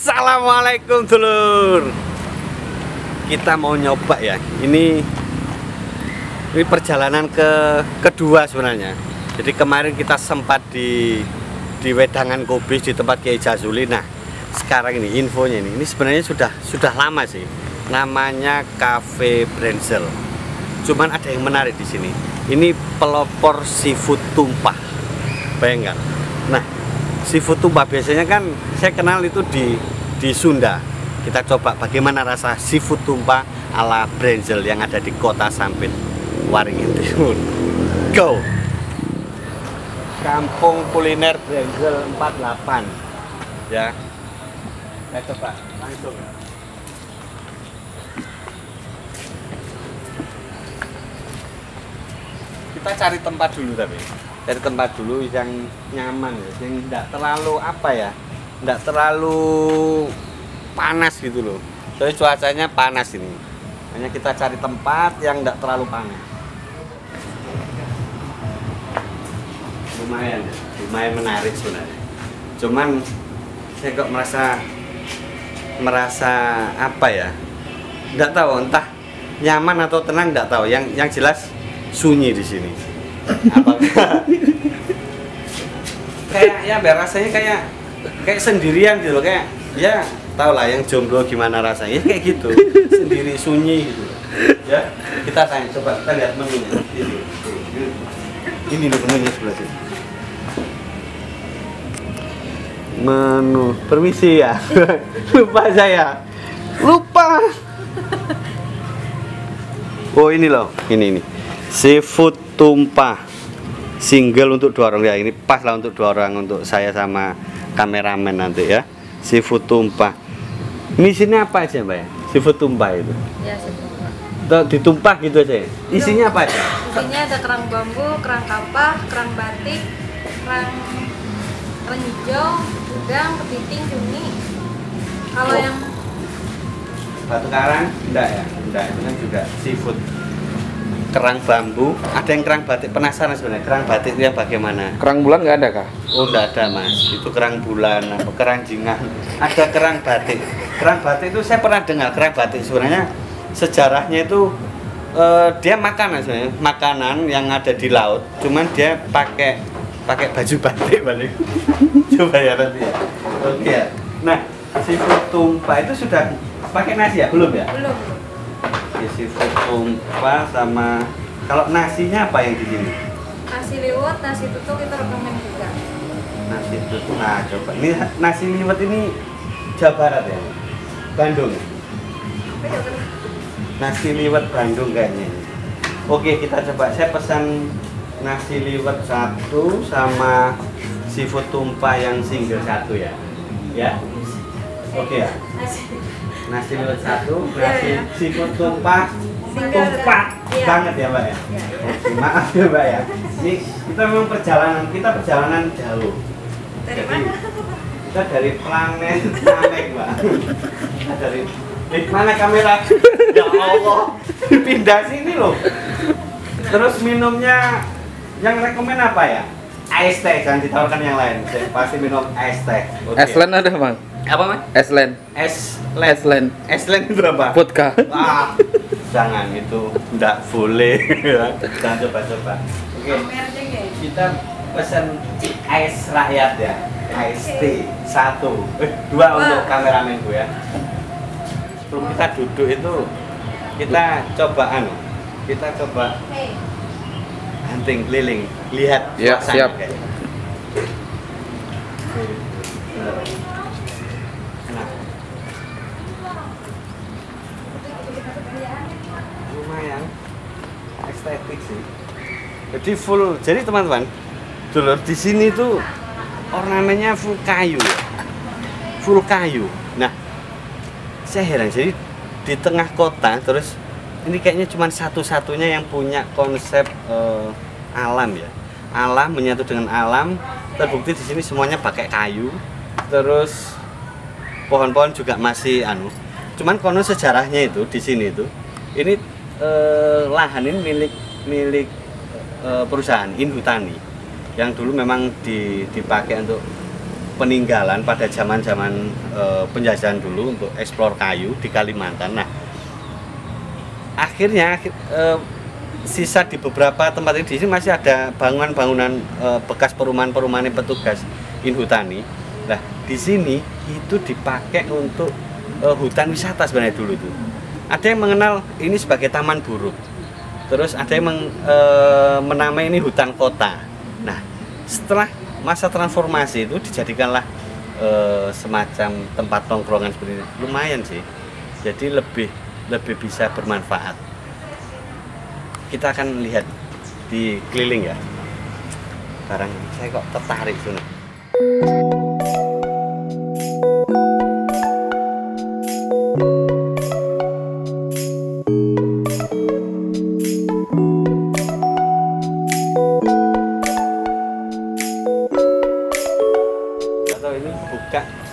Assalamualaikum dulur. Kita mau nyoba ya. Ini perjalanan kedua sebenarnya. Jadi kemarin kita sempat di Wedangan Kubis di tempat Kiai Jazuli. Nah, sekarang ini infonya ini sebenarnya sudah lama sih. Namanya Cafe Brenzel. Cuman ada yang menarik di sini. Ini pelopor seafood tumpah. Bayangkan. Nah, seafood tumpah biasanya kan saya kenal itu di Sunda. Kita coba bagaimana rasa seafood tumpah ala Brenzel yang ada di Kota Sampit, Waringin Timur. Go! Kampung Kuliner Brenzel 48. Ya. Saya coba langsung. Kita cari tempat dulu cari tempat dulu yang nyaman ya, yang tidak terlalu tidak terlalu panas gitu loh. Soalnya cuacanya panas ini. Hanya kita cari tempat yang tidak terlalu panas. Lumayan menarik sebenarnya. Cuman saya kok merasa apa ya? Tidak tahu, entah nyaman atau tenang tidak tahu. Yang jelas sunyi di sini. Apakah kayak ya rasanya kayak sendirian gitu loh, kayak ya tau lah yang jomblo gimana rasanya kayak gitu, sendiri sunyi gitu ya. Kita tanya, coba kita lihat menunya ini loh, menunya sebelah sini. Menu, permisi ya. lupa. Oh ini loh, ini seafood tumpah single untuk 2 orang ya. Ini pas lah untuk 2 orang, untuk saya sama kameramen nanti ya. Seafood tumpah. Ini sini apa aja Mbak ya? Seafood tumpah itu? Ya, seafood. Ditumpah gitu aja. Isinya apa aja? Isinya ada kerang bambu, kerang kapah, kerang batik, kerang hijau, udang, kepiting, cumi. Kalau yang batu karang enggak ya? Enggak, itu kan juga seafood. Kerang bambu, ada yang kerang batik. Penasaran sebenarnya kerang batik itu yang bagaimana? Kerang bulan nggak ada kah? Oh enggak ada Mas, itu kerang bulan, kerang jingan. Ada kerang batik. Kerang batik itu saya pernah dengar. Kerang batik sebenarnya sejarahnya itu dia makanan sebenarnya, makanan yang ada di laut. Cuman dia pakai baju batik balik. Coba ya nanti ya. Oke ya. Nah, seafood tumpah itu sudah pakai nasi ya? Belum ya? belum. Seafood tumpah sama, kalau nasinya apa yang di sini? Nasi liwet, nasi tutuk kita rekomen juga. Nasi tutuk. Nah, coba. Ini nasi liwet ini Jawa Barat ya? Bandung. Nasi liwet Bandung kayaknya. Oke, kita coba. Saya pesan nasi liwet 1 sama seafood tumpah yang single 1 ya. Ya. Oke ya. Nasi liwet 1, nasi seafood tumpah banget ya Mbak ya. Maaf ya Mbak ya. Ini kita memang perjalanan jauh. Dari mana? Kita dari planet Mbak. Kita dari mana kamera? Ya Allah, pindah sini loh. Terus minumnya yang rekomen apa ya? Ice teh, jangan ditawarkan yang lain. Saya pasti minum ice teh. Eslen ada bang? Apa Mas? Eslen. Eslen itu berapa? Vodka. Jangan, itu enggak boleh. Jangan coba-coba. Oke. Kita pesan ice rakyat ya. Ice tea 1. 2 untuk kameramenku ya. Sebelum kita duduk itu kita coba hunting keliling, lihat ya, suasana siap. Kayaknya. Nah, lumayan estetik sih. Jadi full. Jadi teman-teman, dulu di sini tuh ornamennya full kayu. Full kayu. Nah, saya heran, jadi di tengah kota terus ini kayaknya cuma satu-satunya yang punya konsep alam ya. Alam menyatu dengan alam. Terbukti di sini semuanya pakai kayu. Terus pohon-pohon juga masih Cuman konon sejarahnya itu di sini itu ini lahan ini milik perusahaan Inhutani yang dulu memang dipakai untuk peninggalan pada zaman-zaman penjajahan dulu untuk eksplor kayu di Kalimantan. Nah, akhirnya sisa di beberapa tempat ini di sini masih ada bangunan-bangunan bekas perumahan-perumahan petugas Inhutani. Nah, di sini itu dipakai untuk hutan wisata sebenarnya dulu itu. Ada yang mengenal ini sebagai taman burung. Terus ada yang menamai ini hutan kota. Nah, setelah masa transformasi itu dijadikanlah semacam tempat tongkrongan seperti ini. Lumayan sih. Jadi lebih bisa bermanfaat. Kita akan lihat di keliling ya. Barang saya kok tertarik sana.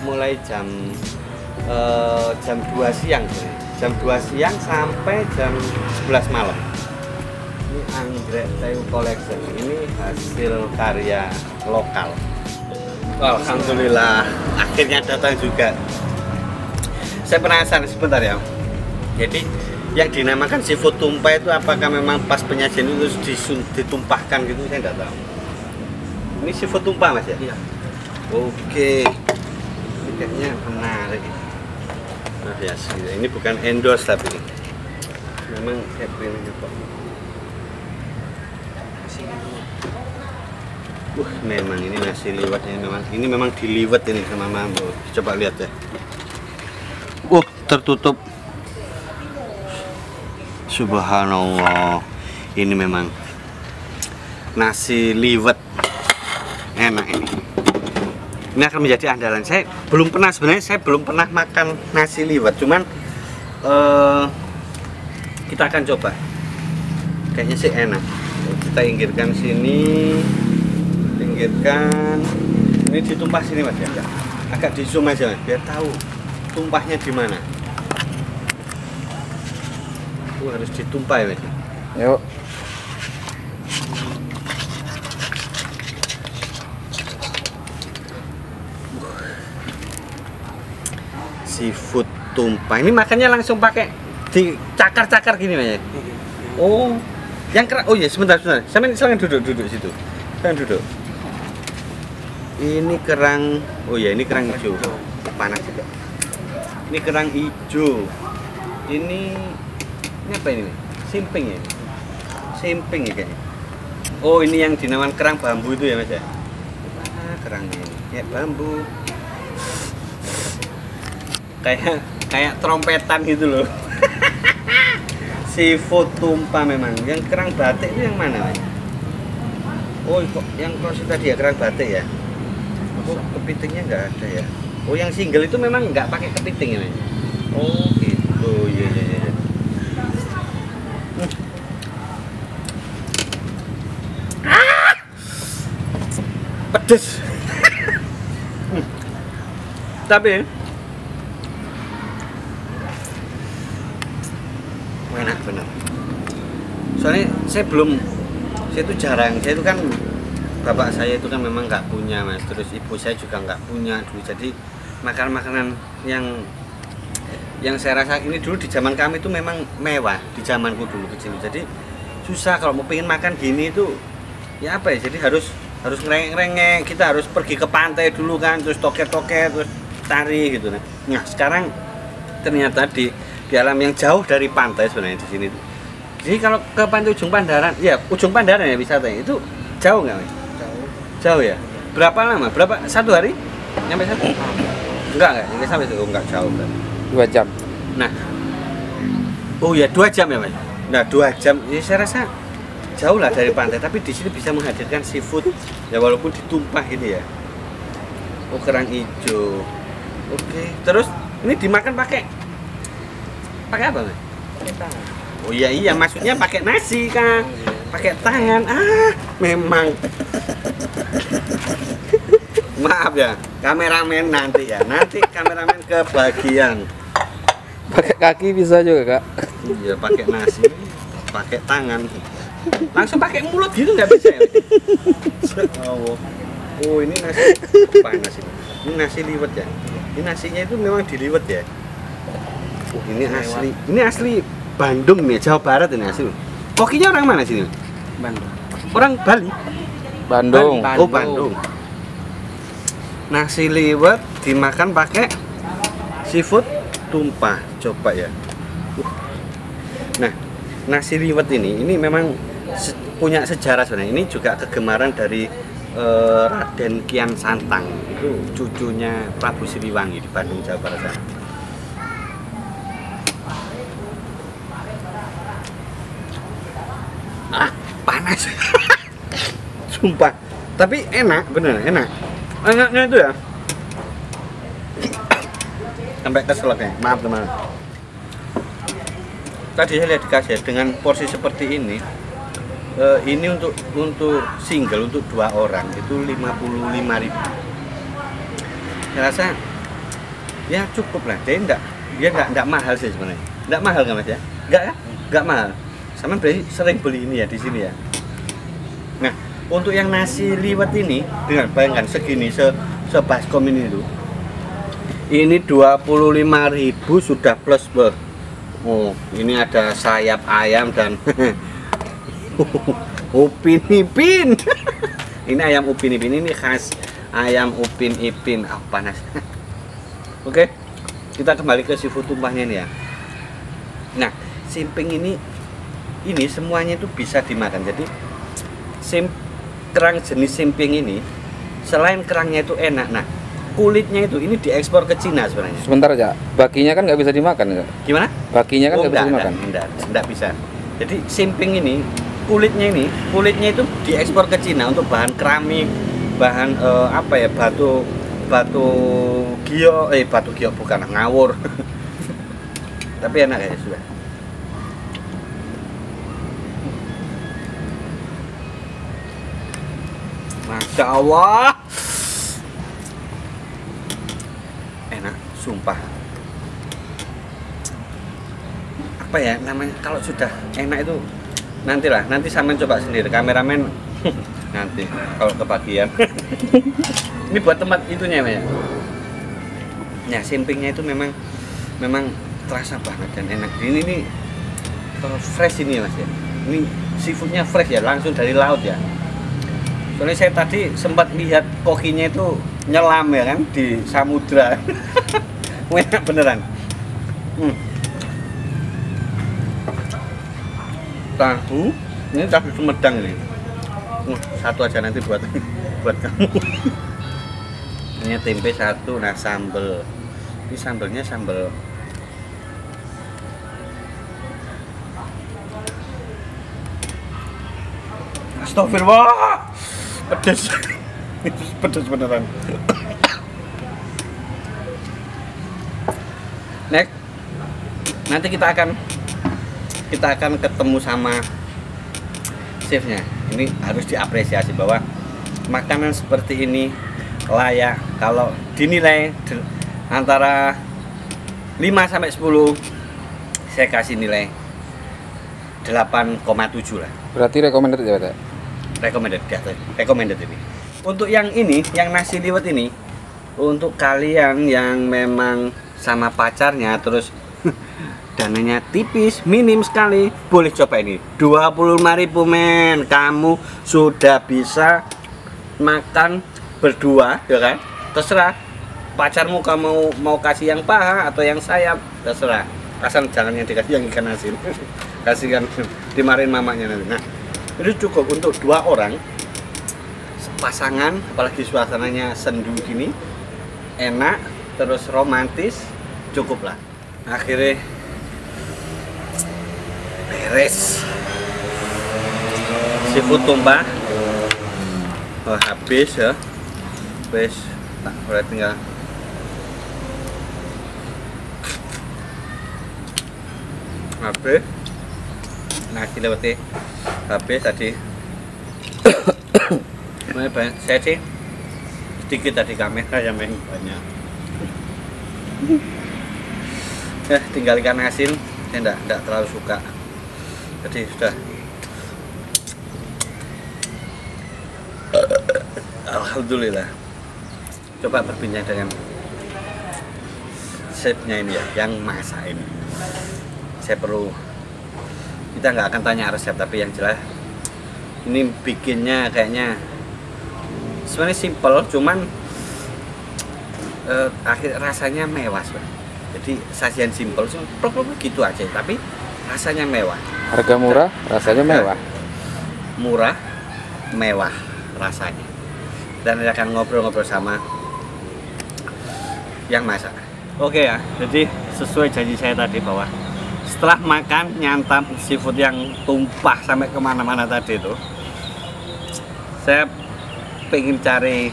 Mulai jam 2 siang, jam 2 siang sampai jam 11 malam. Ini anggrek kayu collection, ini hasil karya lokal. Alhamdulillah, akhirnya datang juga. Saya penasaran sebentar ya. Jadi yang dinamakan seafood tumpah itu apakah memang pas penyajian itu ditumpahkan gitu? Saya nggak tahu. Ini seafood tumpah mas ya? Iya. Oke. Kayaknya menarik. Nah ya, ini bukan endorse tapi memang happy-nya kok. Memang ini nasi liwetnya ini memang diliwet ini sama Mama. Coba lihat ya. Tertutup. Subhanallah. Ini memang nasi liwet enak ini. Ini akan menjadi andalan. Saya belum pernah makan nasi liwet, cuman kita akan coba. Kayaknya sih enak. Kita pinggirkan sini, ini ditumpah sini mas ya. Agak di zoom aja mas, biar tahu tumpahnya di mana. Harus ditumpah ya mas. Yuk. Seafood tumpah. Ini makannya langsung pakai dicakar-cakar gini mas. Oh, yang keras. Oh iya, sebentar. Silakan duduk situ. Silakan duduk. Ini kerang. Oh ya, ini kerang hijau. Panas juga. Ini kerang hijau. Ini apa ini? Simping ya. Simping ya kayaknya. Oh, ini yang dinamakan kerang bambu itu ya mas ya. Kerang ini kayak bambu. Kayak trompetan gitu loh. Seafood tumpah memang. Yang kerang batik itu yang mana mas? Oh kok yang proses tadi ya kerang batik ya. Oh kepitingnya nggak ada ya. Oh yang single itu memang nggak pakai kepiting ya mas? Oh gitu. Iya. Pedes. Tapi enak bener. Soalnya saya itu jarang. Saya itu kan bapak saya itu kan memang nggak punya mas. Terus ibu saya juga nggak punya dulu. Jadi makanan yang saya rasa ini dulu di zaman kami itu memang mewah di zamanku dulu kecil. Jadi susah kalau mau pengen makan gini itu ya apa ya? Jadi harus ngerengek. Kita harus pergi ke pantai dulu kan. Terus toket terus tari gitu. Nah sekarang ternyata di alam yang jauh dari pantai sebenarnya di sini. Jadi kalau ke pantai Ujung Pandaran, ya Ujung Pandaran ya wisatanya itu jauh nggak? Jauh ya. Berapa lama? Satu hari? Nyampe satu? Enggak sampai itu enggak jauh kan. 2 jam. Nah, oh ya 2 jam ya mas. Nah 2 jam, ya saya rasa jauh lah dari pantai. Tapi di sini bisa menghadirkan seafood ya walaupun ditumpah gitu ya. Oh kerang hijau. Oke. Terus ini dimakan pakai apa mas? Pakai tangan. Oh iya maksudnya pakai nasi kan, pakai tangan. Memang. Maaf ya, kameramen nanti kameramen kebagian. Pakai kaki bisa juga kak? Iya pakai nasi, pakai tangan. Langsung pakai mulut gitu nggak bisa ya? Oh ini nasi panas ini. Ini nasi liwet ya. Ini nasinya itu memang diliwet ya. Ini asli. Ini asli Bandung nih, Jawa Barat ini asli. Kokinya orang mana sini? Bandung. Orang Bali. Bandung. Oh, Bandung. Nasi liwet dimakan pakai seafood tumpah. Coba ya. Nah, nasi liwet ini memang punya sejarah sebenarnya. Ini juga kegemaran dari Raden Kian Santang. Itu cucunya Prabu Siliwangi di Bandung, Jawa Barat sana. Panas. Sumpah. Tapi enak, bener enak. Enaknya itu ya. Sampai keselak ya. Maaf teman. Tadi saya lihat di kaset dengan porsi seperti ini. Ini untuk single untuk 2 orang itu 55.000. Saya rasa ya cukup lah. Dia enggak mahal sih sebenarnya. Enggak mahal kan Mas ya? Enggak ya? Enggak mahal. Sama berarti sering beli ini ya di sini ya. Nah, untuk yang nasi liwet ini dengan bayangkan segini sebaskom ini itu. Ini 25.000 sudah plus ber. Oh, ini ada sayap ayam dan Upin Ipin. Ini ayam Upin Ipin, ini khas ayam Upin Ipin. Ah, panas. Oke, kita kembali ke seafood tumpahnya nih ya. Nah, simping ini semuanya itu bisa dimakan. Jadi kerang jenis simping ini selain kerangnya itu enak, nah kulitnya itu ini diekspor ke Cina sebenarnya. Sebentar aja, bakinya kan nggak bisa dimakan nggak? Gimana? Bakinya kan nggak bisa dimakan. Enggak bisa. Jadi simping ini kulitnya itu diekspor ke Cina untuk bahan keramik, bahan apa ya, batu gio bukan ngawur. Tapi enak ya sudah. Masya Allah, enak, sumpah. Apa ya namanya, kalau sudah enak itu nanti sampean coba sendiri, kameramen. Nanti kalau kebagian. Ini buat tempat itunya ya. Ya, simpingnya itu memang terasa banget dan enak. Ini nih fresh ini Mas ya. Ini seafoodnya fresh ya, langsung dari laut ya. Soalnya saya tadi sempat lihat kokinya itu nyelam ya kan di samudra. Enak beneran. Tahu, ini tahu Sumedang ini. Satu aja nanti buat kamu. Ini tempe satu, nah sambel. Ini sambelnya sambel. Astagfirullah. Pedas. Itu pedas beneran. Next. Nanti kita akan ketemu sama chefnya. Ini harus diapresiasi bahwa makanan seperti ini layak. Kalau dinilai antara 5 sampai 10, saya kasih nilai 8,7 lah. Berarti recommended ya Pak? Recommended ini. Untuk yang ini, yang nasi liwet ini, untuk kalian yang memang sama pacarnya terus dananya tipis, minim sekali, boleh coba ini. 25.000 men, kamu sudah bisa makan berdua, ya kan? Terserah. Pacarmu kamu mau kasih yang paha atau yang sayap, terserah. Asal jangan yang dikasih yang ikan asin. Kasihkan dimarahin mamanya nanti. Nah, itu cukup untuk 2 orang. Pasangan, apalagi suasananya sendu gini, enak, terus romantis, cukup lah. Akhirnya beres seafood tumpah. Oh, habis ya. Wes, tak boleh tinggal. Habis. Nasi lewati habis tadi. Banyak, saya sih sedikit tadi kamera yang main banyak. Tinggal ikan asin, saya enggak terlalu suka. Jadi sudah. Alhamdulillah. coba berbincang dengan chefnya ini ya, yang masak ini. Saya perlu, kita nggak akan tanya resep, tapi yang jelas ini bikinnya kayaknya sebenarnya simple, cuman akhir rasanya mewah sebenarnya. Jadi sajian simple, gitu aja, tapi rasanya mewah. Harga murah, rasanya mewah. Murah, mewah rasanya. Dan saya akan ngobrol-ngobrol sama yang masak. Oke ya, jadi sesuai janji saya tadi bahwa setelah makan nyantap seafood yang tumpah sampai kemana-mana tadi itu, saya pengen cari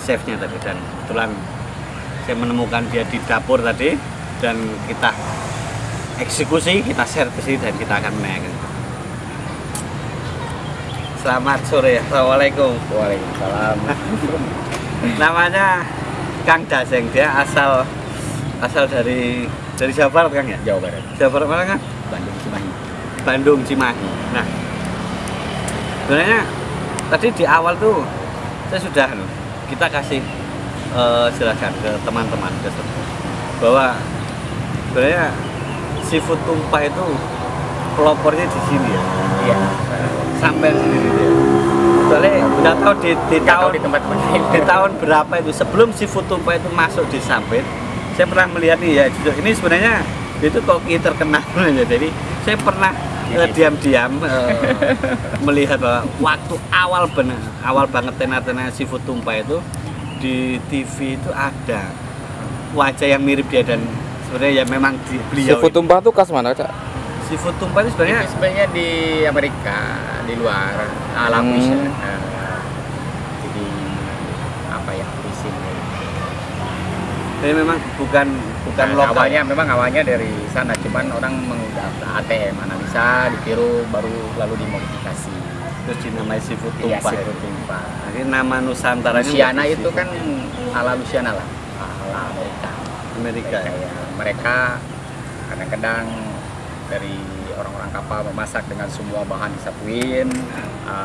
chefnya tadi, dan kebetulan saya menemukan dia di dapur tadi, dan kita eksekusi, kita share ke sini dan kita akan menanyakan. Selamat sore, assalamualaikum. Waalaikumsalam. Namanya Kang Daseng, dia asal dari Jawa Barat, Kang ya? Jawa Barat. Jawa Barat mana, Kang? Bandung Cimahi. Bandung Cimahi. Nah, sebenarnya tadi di awal tuh saya sudah kita kasih jelaskan ke teman-teman bahwa sebenarnya seafood tumpah itu pelopornya di sini ya. Iya. Sampai sendiri dia. Soalnya nggak tahu di tempat lain. di tahun berapa itu sebelum seafood tumpah itu masuk di Sampit, saya pernah melihat nih ya, ini sebenarnya itu koki terkenal ya. Jadi saya pernah diam-diam melihat bahwa waktu awal banget tenar-tenar seafood tumpah itu di TV itu ada wajah yang mirip dia, dan sebenarnya ya memang beliau. Seafood tumpah tuh khas mana, Cak? Seafood tumpah itu Sebenarnya di Amerika, di luar alam jadi apa ya, di sini. Jadi memang bukan lokal. Awalnya dari sana, cuman orang menggunakan ATM, analisa, ditiru, baru lalu dimodifikasi. Terus dinamai seafood Iya, tumpah. seafood tumpah. Jadi nama Nusantaranya Louisiana bukan itu seafood. kan ala Louisiana lah, ala Amerika. Amerika ya. Mereka kadang-kadang dari orang-orang kapal memasak dengan semua bahan disatuin.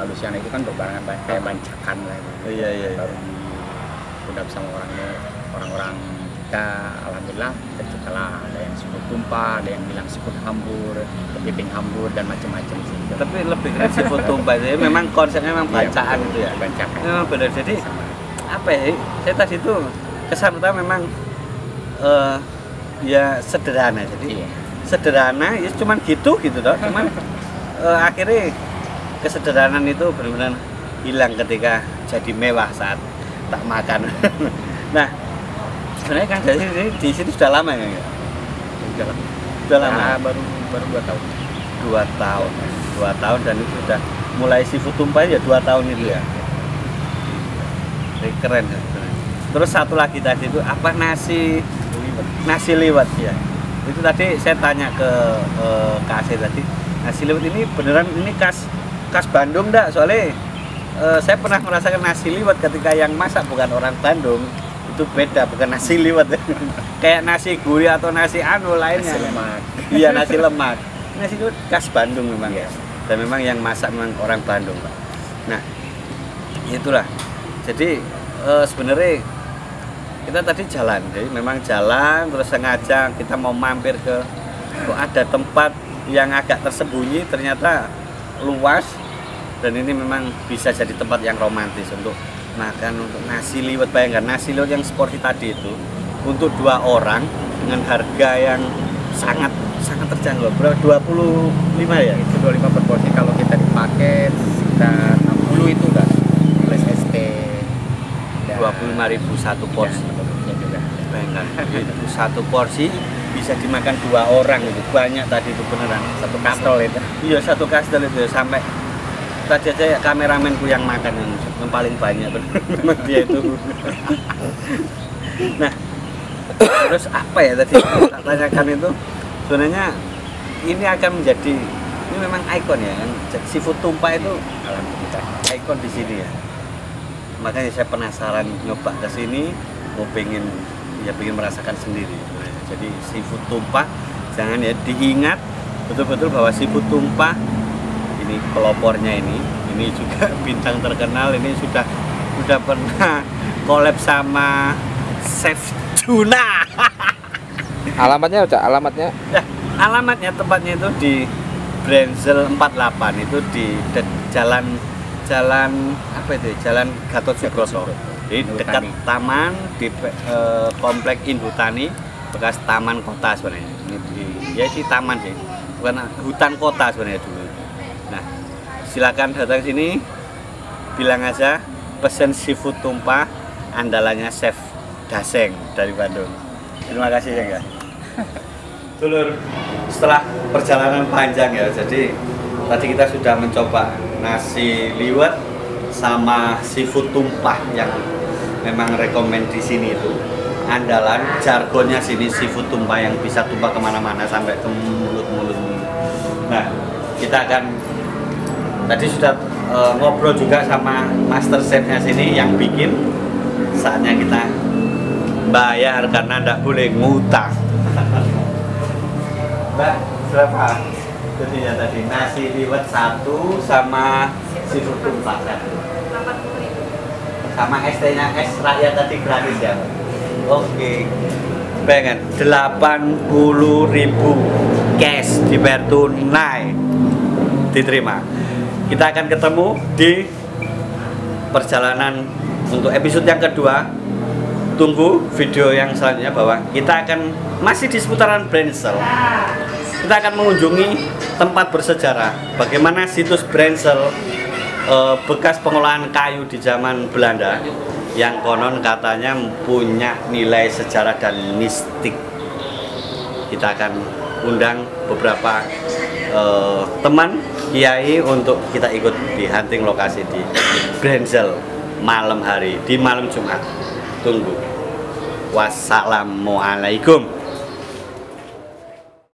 Louisiana itu kan berbarengan kayak bancakan lah gitu. Iya. Baru udah sama orang-orang kita, alhamdulillah terciptalah, ada yang seafood tumpah, ada yang bilang seafood hambur, kepiting hambur, dan macam-macam sih. Tapi lebih keren seafood tumpah. Jadi memang konsepnya memang bacaan itu ya. Bancakan. Memang benar. Jadi apa ya? Saya tadi itu kesan pertama memang ya sederhana. Jadi sederhana, ya cuman gitu toh. Cuman akhirnya kesederhanaan itu benar-benar hilang ketika jadi mewah saat tak makan. Nah, sebenarnya Kang Daseng ini di sini sudah lama ya? Sudah lama. Baru 2 tahun. 2 tahun dan itu sudah mulai seafood tumpah ya 2 tahun itu ya. Jadi keren ya. Terus satu lagi tadi itu apa, nasi liwet ya. Itu tadi saya tanya ke Kak Asih tadi, nasi liwet ini beneran ini khas Bandung enggak? Soalnya saya pernah merasakan nasi liwet ketika yang masak bukan orang Bandung, itu beda, bukan nasi liwet. Kayak nasi gurih atau nasi lainnya. Nasi lemak. Iya, nasi lemak. Nasi liwet khas Bandung memang ya. Dan memang yang masak memang orang Bandung, Pak. Nah, itulah. Jadi sebenarnya kita tadi jalan, jadi memang jalan terus sengaja kita mau mampir kok ada tempat yang agak tersembunyi, ternyata luas, dan ini memang bisa jadi tempat yang romantis untuk makan, untuk nasi liwet. Bayangkan nasi liwet yang seperti tadi itu untuk 2 orang dengan harga yang sangat terjangkau. Berapa? 25 ya? Itu 25 per porsi, kalau kita dipakai sekitar 60 itu udah plus ST. 25.000 satu porsi. Ya, juga. Bayangkan itu satu porsi bisa dimakan 2 orang itu, banyak tadi itu beneran. Satu kastel itu. Iya, satu kastel itu sampai tadi aja ya, kameramenku yang makan yang paling banyak memang dia itu. Nah, terus apa ya tadi tak tanyakan itu, sebenarnya ini akan menjadi, ini memang ikon ya kan, seafood tumpah itu Alhamdulillah. ikon di sini ya. Makanya saya penasaran nyoba ke sini, mau pengen merasakan sendiri. Jadi seafood tumpah, jangan ya, diingat betul-betul bahwa seafood tumpah ini pelopornya ini juga bintang terkenal, ini sudah pernah collab sama Chef Juna. Alamatnya Cak, alamatnya. Nah, alamatnya tempatnya itu di Brenzel 48, itu di jalan apa itu? Jalan Gatot Subroto. Di dekat taman di komplek Inhutani, bekas taman kota sebenarnya. Ini ya sih taman sih, bukan hutan kota sebenarnya dulu. Nah, silakan datang sini, bilang aja pesen seafood tumpah andalannya Chef Daseng dari Bandung. Terima kasih ya. Dulur, setelah perjalanan panjang ya, jadi tadi kita sudah mencoba nasi liwet sama seafood tumpah yang memang rekomend di sini itu andalan, jargonnya sini seafood tumpah yang bisa tumpah kemana-mana sampai ke mulut-mulut. Nah, kita akan tadi sudah ngobrol juga sama master chefnya sini yang bikin. Saatnya kita bayar karena tidak boleh ngutang. Mbak, berapa? Jadi ya tadi nasi liwet 1 sama seafood tumpah 1. 80.000. Sama ST-nya es rakyat tadi gratis ya. Oke. Pengen 80.000 cash dibayar tunai. Diterima. Kita akan ketemu di perjalanan untuk episode yang kedua. Tunggu video yang selanjutnya bahwa kita akan masih di seputaran Brenzel. Kita akan mengunjungi tempat bersejarah. Bagaimana situs Brenzel, bekas pengolahan kayu di zaman Belanda yang konon katanya punya nilai sejarah dan mistik. Kita akan undang beberapa teman kiai untuk kita ikut di hunting lokasi di Brenzel malam hari, di malam Jumat. Tunggu. Wassalamualaikum.